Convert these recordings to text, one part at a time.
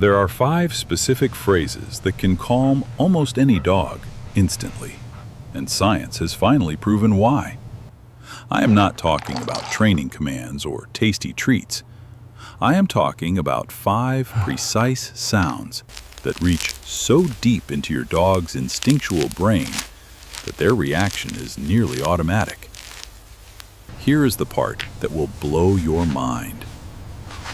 There are 5 specific phrases that can calm almost any dog instantly, and science has finally proven why. I am not talking about training commands or tasty treats. I am talking about 5 precise sounds that reach so deep into your dog's instinctual brain that their reaction is nearly automatic. Here is the part that will blow your mind.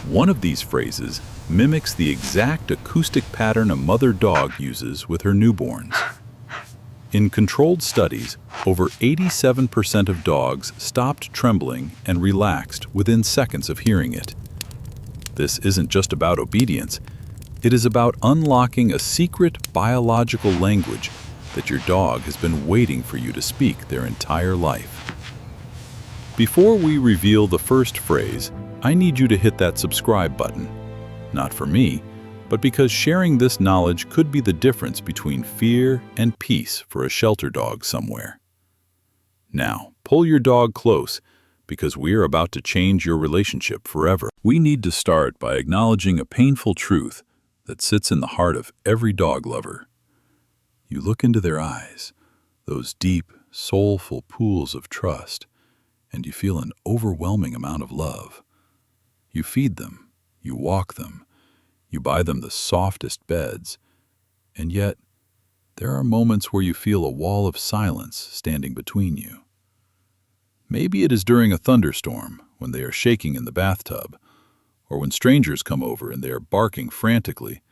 One of these phrases mimics the exact acoustic pattern a mother dog uses with her newborns. In controlled studies, over 87% of dogs stopped trembling and relaxed within seconds of hearing it. This isn't just about obedience. It is about unlocking a secret biological language that your dog has been waiting for you to speak their entire life. Before we reveal the first phrase, I need you to hit that subscribe button. Not for me, but because sharing this knowledge could be the difference between fear and peace for a shelter dog somewhere. Now, pull your dog close, because we are about to change your relationship forever. We need to start by acknowledging a painful truth that sits in the heart of every dog lover. You look into their eyes, those deep, soulful pools of trust, and you feel an overwhelming amount of love. You feed them, you walk them, you buy them the softest beds, and yet there are moments where you feel a wall of silence standing between you. Maybe it is during a thunderstorm when they are shaking in the bathtub, or when strangers come over and they are barking frantically,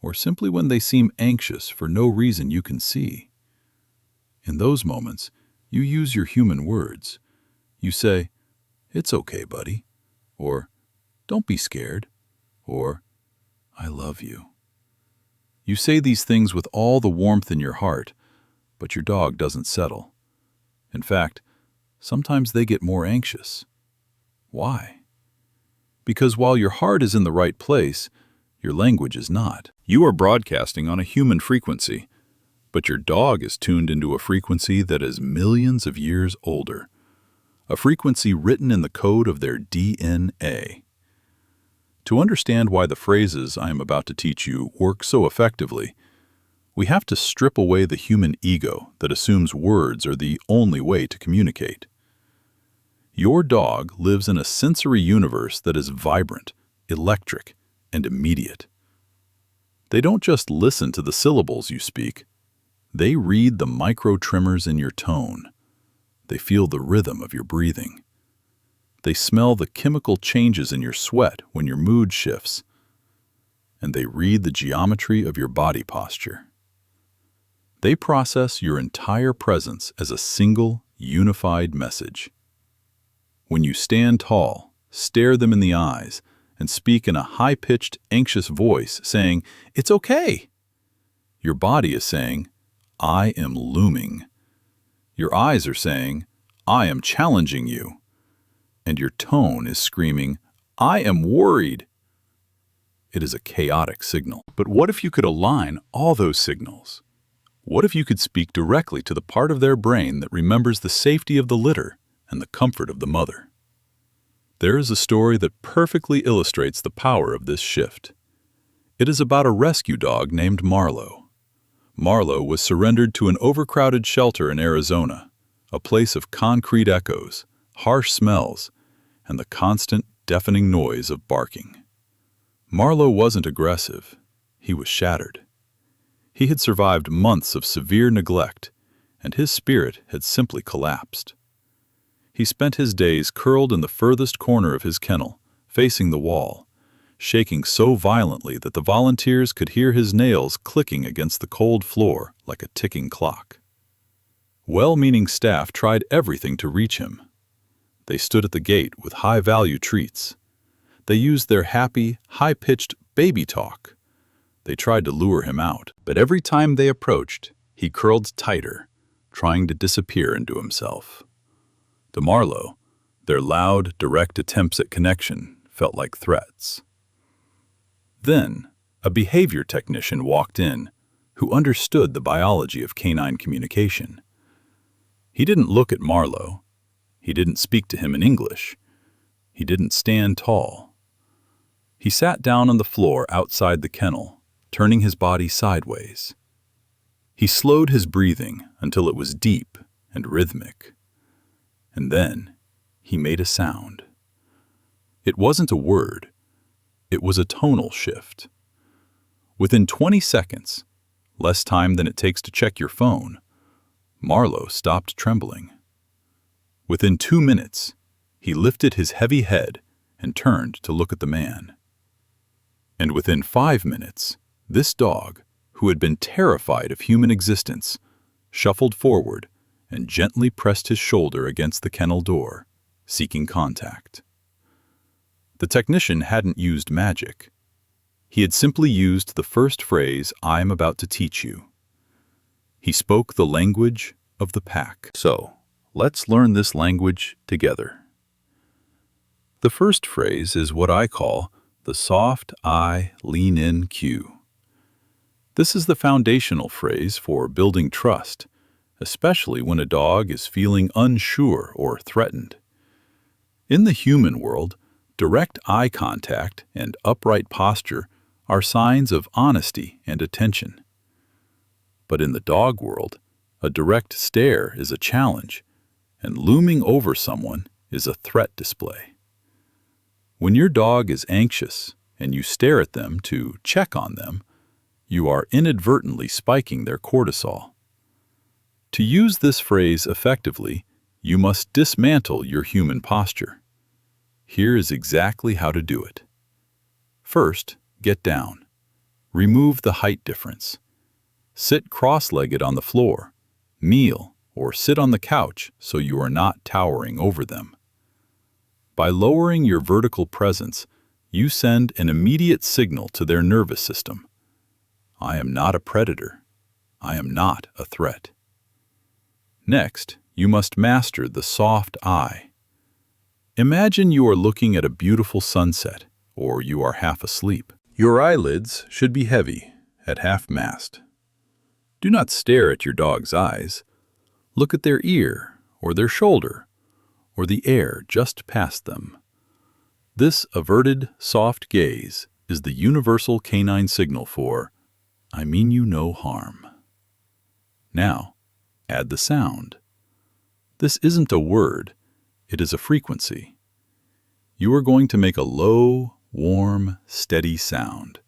or simply when they seem anxious for no reason you can see. In those moments, you use your human words. You say, "It's okay, buddy," or "Don't be scared," or "I love you." You say these things with all the warmth in your heart, but your dog doesn't settle. In fact, sometimes they get more anxious. Why? Because while your heart is in the right place, your language is not. You are broadcasting on a human frequency, but your dog is tuned into a frequency that is millions of years older, a frequency written in the code of their DNA. To understand why the phrases I am about to teach you work so effectively, we have to strip away the human ego that assumes words are the only way to communicate. Your dog lives in a sensory universe that is vibrant, electric, and immediate. They don't just listen to the syllables you speak. They read the micro-tremors in your tone. They feel the rhythm of your breathing. They smell the chemical changes in your sweat when your mood shifts. And they read the geometry of your body posture. They process your entire presence as a single, unified message. When you stand tall, stare them in the eyes, and speak in a high-pitched, anxious voice, saying, "It's okay," your body is saying, "I am looming." Your eyes are saying, "I am challenging you." And your tone is screaming, "I am worried." It is a chaotic signal. But what if you could align all those signals? What if you could speak directly to the part of their brain that remembers the safety of the litter and the comfort of the mother? There is a story that perfectly illustrates the power of this shift. It is about a rescue dog named Marlowe. Marlowe was surrendered to an overcrowded shelter in Arizona, a place of concrete echoes, harsh smells, and the constant, deafening noise of barking. Marlowe wasn't aggressive. He was shattered. He had survived months of severe neglect, and his spirit had simply collapsed. He spent his days curled in the furthest corner of his kennel, facing the wall, shaking so violently that the volunteers could hear his nails clicking against the cold floor like a ticking clock. Well-meaning staff tried everything to reach him. They stood at the gate with high-value treats. They used their happy, high-pitched baby talk. They tried to lure him out, but every time they approached, he curled tighter, trying to disappear into himself. To Marlowe, their loud, direct attempts at connection felt like threats. Then, a behavior technician walked in who understood the biology of canine communication. He didn't look at Marlowe. He didn't speak to him in English. He didn't stand tall. He sat down on the floor outside the kennel, turning his body sideways. He slowed his breathing until it was deep and rhythmic. And then he made a sound. It wasn't a word. It was a tonal shift. Within 20 seconds, less time than it takes to check your phone, Marlowe stopped trembling. Within 2 minutes, he lifted his heavy head and turned to look at the man. And within 5 minutes, this dog, who had been terrified of human existence, shuffled forward and gently pressed his shoulder against the kennel door, seeking contact. The technician hadn't used magic. He had simply used the first phrase I'm about to teach you. He spoke the language of the pack. So, let's learn this language together. The first phrase is what I call the soft I lean in cue. This is the foundational phrase for building trust, especially when a dog is feeling unsure or threatened. In the human world, direct eye contact and upright posture are signs of honesty and attention. But in the dog world, a direct stare is a challenge, and looming over someone is a threat display. When your dog is anxious and you stare at them to check on them, you are inadvertently spiking their cortisol. To use this phrase effectively, you must dismantle your human posture. Here is exactly how to do it. First, get down. Remove the height difference. Sit cross-legged on the floor, kneel, or sit on the couch so you are not towering over them. By lowering your vertical presence, you send an immediate signal to their nervous system. I am not a predator. I am not a threat. Next, you must master the soft eye. Imagine you are looking at a beautiful sunset, or you are half asleep. Your eyelids should be heavy, at half-mast. Do not stare at your dog's eyes. Look at their ear, or their shoulder, or the air just past them. This averted, soft gaze is the universal canine signal for, I mean you no harm. Now, add the sound. This isn't a word, it is a frequency. You are going to make a low, warm, steady sound.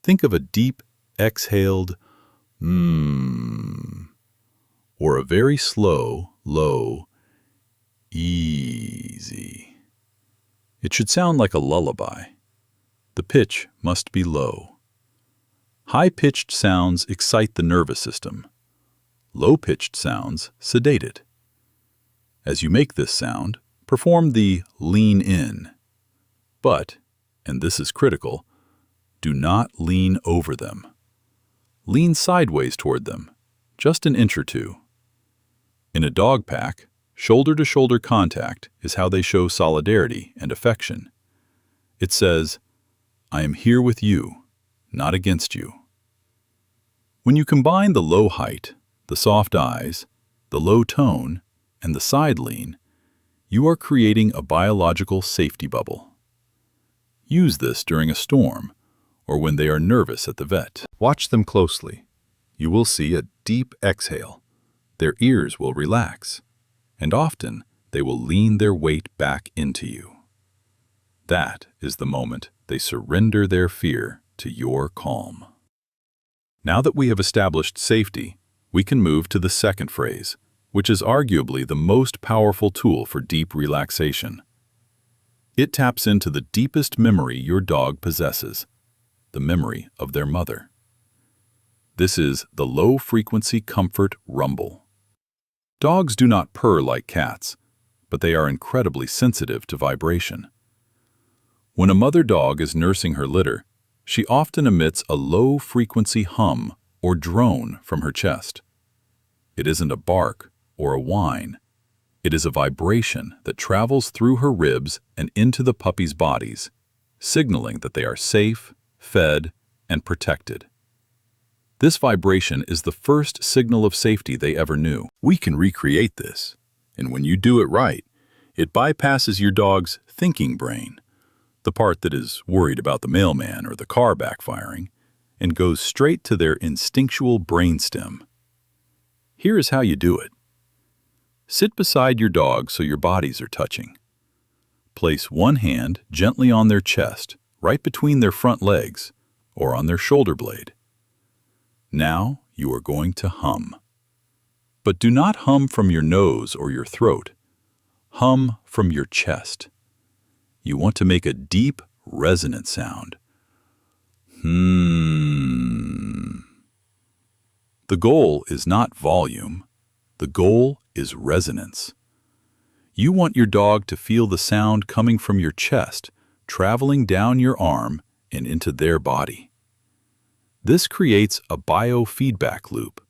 Think of a deep, exhaled or a very slow, low, easy. It should sound like a lullaby. The pitch must be low. High-pitched sounds excite the nervous system. Low-pitched sounds sedate it. As you make this sound, perform the lean in. But, and this is critical, do not lean over them. Lean sideways toward them, just an inch or two. In a dog pack, shoulder-to-shoulder contact is how they show solidarity and affection. It says, I am here with you, not against you. When you combine the low height, the soft eyes, the low tone, and the side lean, you are creating a biological safety bubble. Use this during a storm or when they are nervous at the vet. Watch them closely. You will see a deep exhale. Their ears will relax, and often they will lean their weight back into you. That is the moment they surrender their fear to your calm. Now that we have established safety, we can move to the second phrase, which is arguably the most powerful tool for deep relaxation. It taps into the deepest memory your dog possesses, the memory of their mother. This is the low-frequency comfort rumble. Dogs do not purr like cats, but they are incredibly sensitive to vibration. When a mother dog is nursing her litter, she often emits a low-frequency hum or drone from her chest. It isn't a bark or a whine. It is a vibration that travels through her ribs and into the puppy's bodies, signaling that they are safe, fed, and protected. This vibration is the first signal of safety they ever knew. We can recreate this, and when you do it right, it bypasses your dog's thinking brain. the part that is worried about the mailman or the car backfiring, and goes straight to their instinctual brainstem. Here is how you do it. Sit beside your dog so your bodies are touching. Place one hand gently on their chest, right between their front legs, or on their shoulder blade. Now you are going to hum. But do not hum from your nose or your throat. Hum from your chest. You want to make a deep, resonant sound. The goal is not volume. The goal is resonance. You want your dog to feel the sound coming from your chest, traveling down your arm and into their body. This creates a biofeedback loop.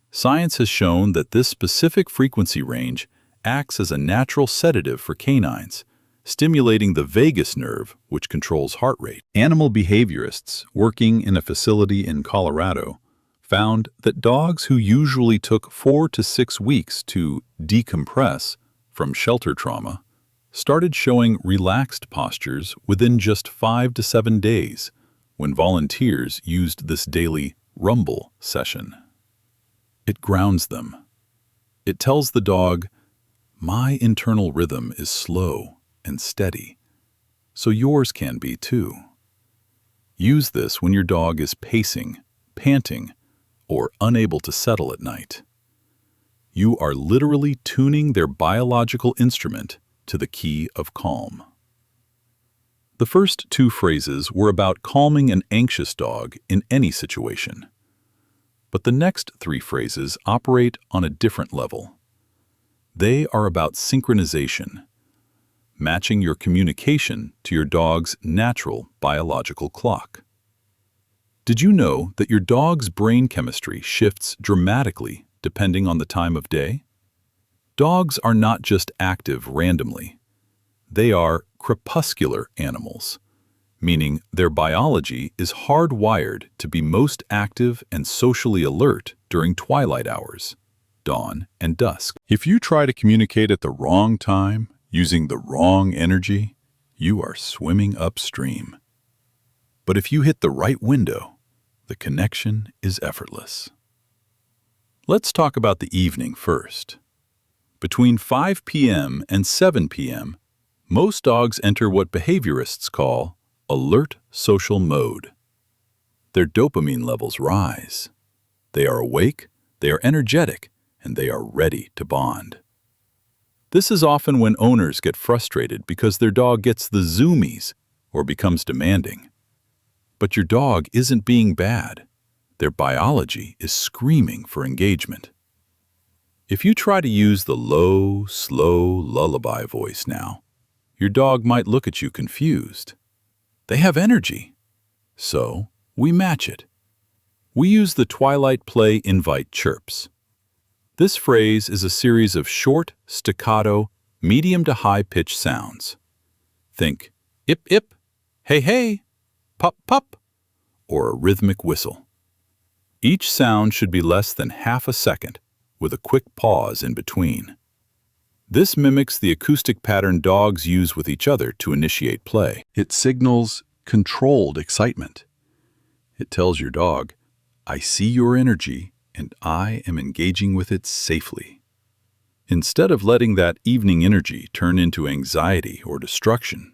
Science has shown that this specific frequency range acts as a natural sedative for canines, stimulating the vagus nerve, which controls heart rate. Animal behaviorists working in a facility in Colorado found that dogs who usually took 4 to 6 weeks to decompress from shelter trauma started showing relaxed postures within just 5 to 7 days when volunteers used this daily rumble session. It grounds them. It tells the dog, "My internal rhythm is slow and steady, so yours can be too." Use this when your dog is pacing, panting, or unable to settle at night. You are literally tuning their biological instrument to the key of calm. The first 2 phrases were about calming an anxious dog in any situation. But the next 3 phrases operate on a different level. They are about synchronization, matching your communication to your dog's natural biological clock. Did you know that your dog's brain chemistry shifts dramatically depending on the time of day? Dogs are not just active randomly. They are crepuscular animals, meaning their biology is hardwired to be most active and socially alert during twilight hours, dawn and dusk. If you try to communicate at the wrong time, using the wrong energy, you are swimming upstream. But if you hit the right window, the connection is effortless. Let's talk about the evening first. Between 5 p.m. and 7 p.m., most dogs enter what behaviorists call alert social mode. Their dopamine levels rise. They are awake, they are energetic, and they are ready to bond. This is often when owners get frustrated because their dog gets the zoomies or becomes demanding. But your dog isn't being bad. Their biology is screaming for engagement. If you try to use the low, slow lullaby voice now, your dog might look at you confused. They have energy, so we match it. We use the Twilight play invite chirps. This phrase is a series of short, staccato, medium to high-pitched sounds. Think ip ip, hey hey, pup pup, or a rhythmic whistle. Each sound should be less than half a second, with a quick pause in between. This mimics the acoustic pattern dogs use with each other to initiate play. It signals controlled excitement. It tells your dog, "I see your energy, and I am engaging with it safely." Instead of letting that evening energy turn into anxiety or destruction,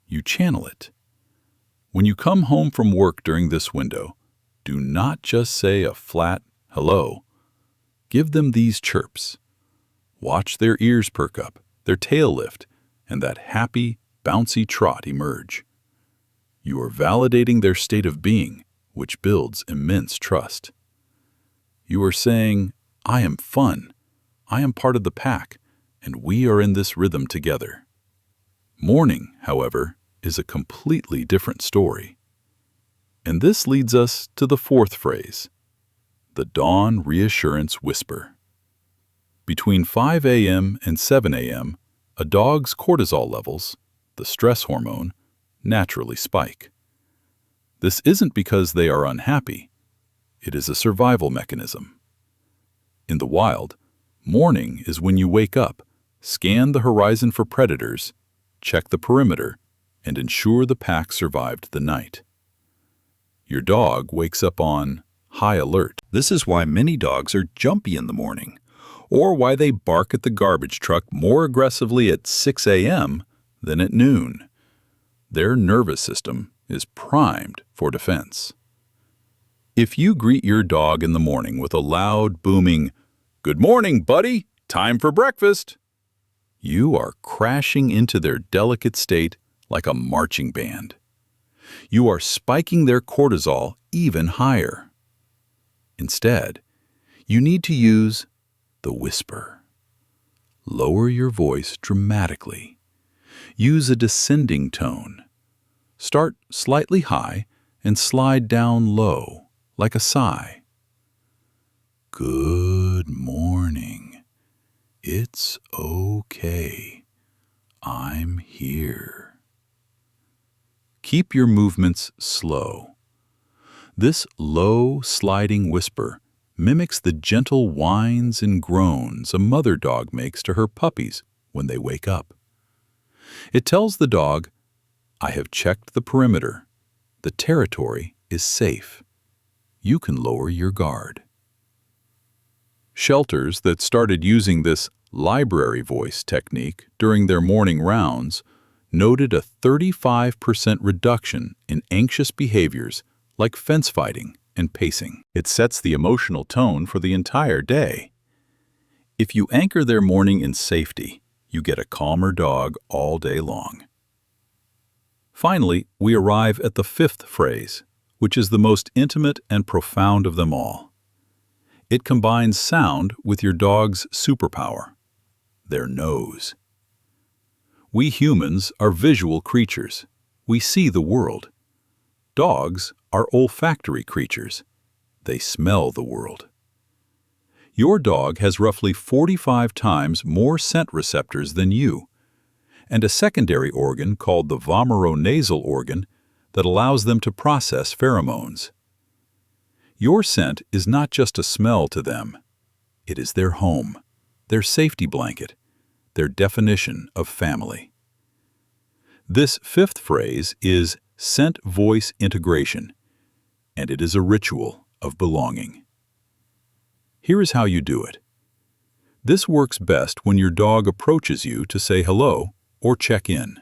you channel it. When you come home from work during this window, do not just say a flat hello. Give them these chirps. Watch their ears perk up, their tail lift, and that happy, bouncy trot emerge. You are validating their state of being, which builds immense trust. You are saying, "I am fun, I am part of the pack, and we are in this rhythm together." Morning, however, is a completely different story. And this leads us to the 4th phrase, the dawn reassurance whisper. Between 5 a.m. and 7 a.m., a dog's cortisol levels, the stress hormone, naturally spike. This isn't because they are unhappy. It is a survival mechanism. In the wild, morning is when you wake up, scan the horizon for predators, check the perimeter, and ensure the pack survived the night. Your dog wakes up on high alert. This is why many dogs are jumpy in the morning, or why they bark at the garbage truck more aggressively at 6 a.m. than at noon. Their nervous system is primed for defense. If you greet your dog in the morning with a loud, booming, "Good morning, buddy! Time for breakfast!" you are crashing into their delicate state like a marching band. You are spiking their cortisol even higher. Instead, you need to use the whisper. Lower your voice dramatically. Use a descending tone. Start slightly high and slide down low, like a sigh. Good morning. It's okay. I'm here. Keep your movements slow. This low, sliding whisper mimics the gentle whines and groans a mother dog makes to her puppies when they wake up. It tells the dog, "I have checked the perimeter. The territory is safe. You can lower your guard." Shelters that started using this library voice technique during their morning rounds noted a 35% reduction in anxious behaviors like fence fighting and pacing. It sets the emotional tone for the entire day. If you anchor their morning in safety, you get a calmer dog all day long. Finally, we arrive at the fifth phrase, which is the most intimate and profound of them all. It combines sound with your dog's superpower, their nose. We humans are visual creatures. We see the world. Dogs are olfactory creatures. They smell the world. Your dog has roughly 45 times more scent receptors than you, and a secondary organ called the vomeronasal organ that allows them to process pheromones. Your scent is not just a smell to them. It is their home, their safety blanket, their definition of family. This fifth phrase is scent-voice integration, and it is a ritual of belonging. Here is how you do it. This works best when your dog approaches you to say hello or check in.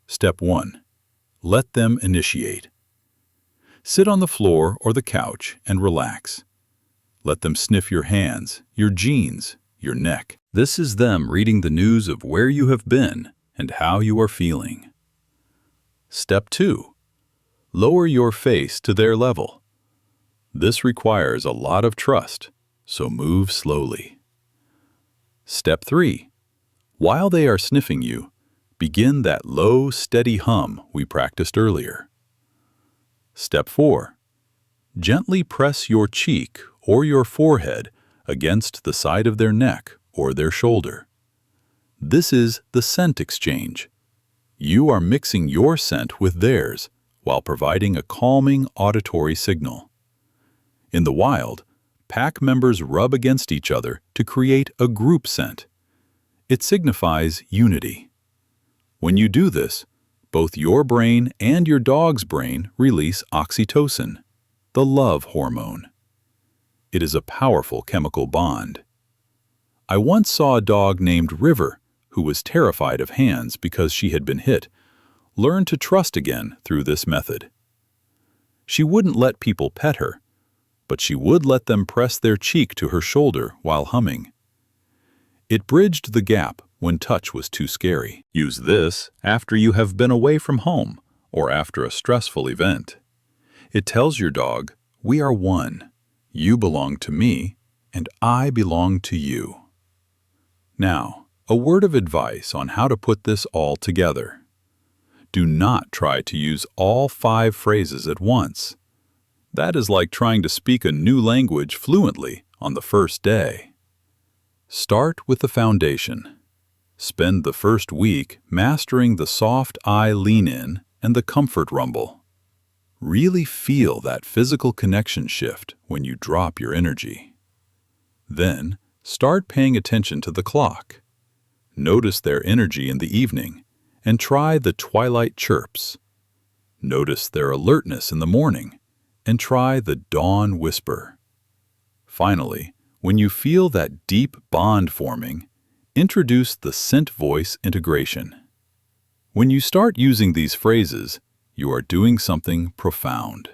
Step 1. Let them initiate. Sit on the floor or the couch and relax. Let them sniff your hands, your jeans, your neck. This is them reading the news of where you have been and how you are feeling. Step 2. Lower your face to their level. This requires a lot of trust, so move slowly. Step 3. While they are sniffing you, begin that low, steady hum we practiced earlier. Step 4. Gently press your cheek or your forehead against the side of their neck or their shoulder. This is the scent exchange. You are mixing your scent with theirs while providing a calming auditory signal. In the wild, pack members rub against each other to create a group scent. It signifies unity. When you do this, both your brain and your dog's brain release oxytocin, the love hormone. It is a powerful chemical bond. I once saw a dog named River, who was terrified of hands because she had been hit, learn to trust again through this method. She wouldn't let people pet her, but she would let them press their cheek to her shoulder while humming. It bridged the gap when touch was too scary. Use this after you have been away from home or after a stressful event. It tells your dog, "We are one. You belong to me, and I belong to you." Now, a word of advice on how to put this all together. Do not try to use all 5 phrases at once. That is like trying to speak a new language fluently on the first day. Start with the foundation. Spend the first week mastering the soft eye lean-in and the comfort rumble. Really feel that physical connection shift when you drop your energy. Then, start paying attention to the clock. Notice their energy in the evening and try the Twilight Chirps. Notice their alertness in the morning, and try the dawn whisper. Finally, when you feel that deep bond forming, introduce the scent voice integration. When you start using these phrases, you are doing something profound.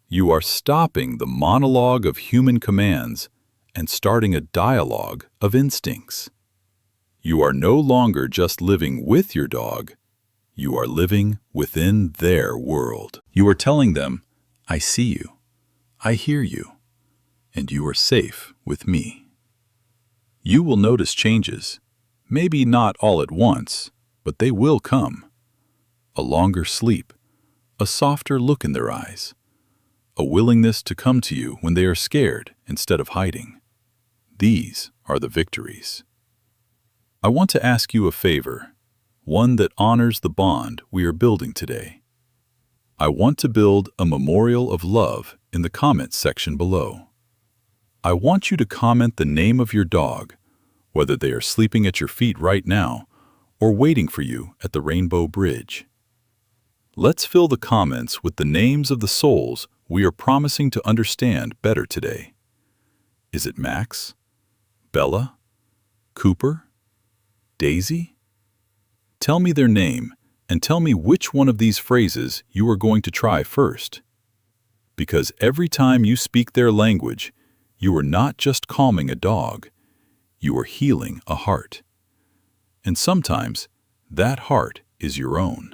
You are stopping the monologue of human commands and starting a dialogue of instincts. You are no longer just living with your dog. You are living within their world. You are telling them, I see you, I hear you, and you are safe with me. You will notice changes, maybe not all at once, but they will come. A longer sleep, a softer look in their eyes, a willingness to come to you when they are scared instead of hiding. These are the victories. I want to ask you a favor, one that honors the bond we are building today. I want to build a memorial of love in the comments section below. I want you to comment the name of your dog, whether they are sleeping at your feet right now or waiting for you at the Rainbow Bridge. Let's fill the comments with the names of the souls we are promising to understand better today. Is it Max? Bella? Cooper? Daisy? Tell me their name and tell me which one of these phrases you are going to try first. Because every time you speak their language, you are not just calming a dog, you are healing a heart. And sometimes that heart is your own.